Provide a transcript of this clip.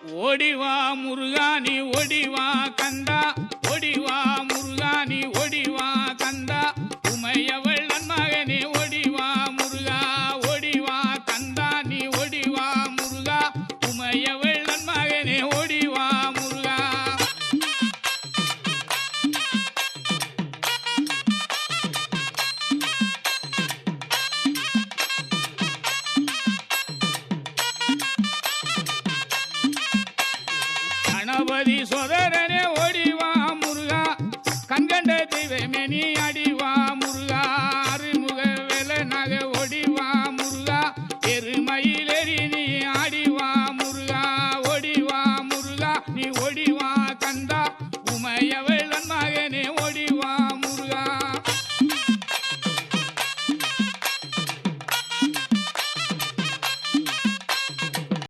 ஓடிவா முருகானி ஓடிவா கந்தா, ஓடிவா முருகானி ஓடிவா கந்தா, உமையவள் நன்மகனே ஓடிவா முருகா, ஓடிவா கந்தா நீ ஓடிவா முருகா, உமையவள் நன்மகனே ஓடிவா முருகா. கணபதி சோதரன்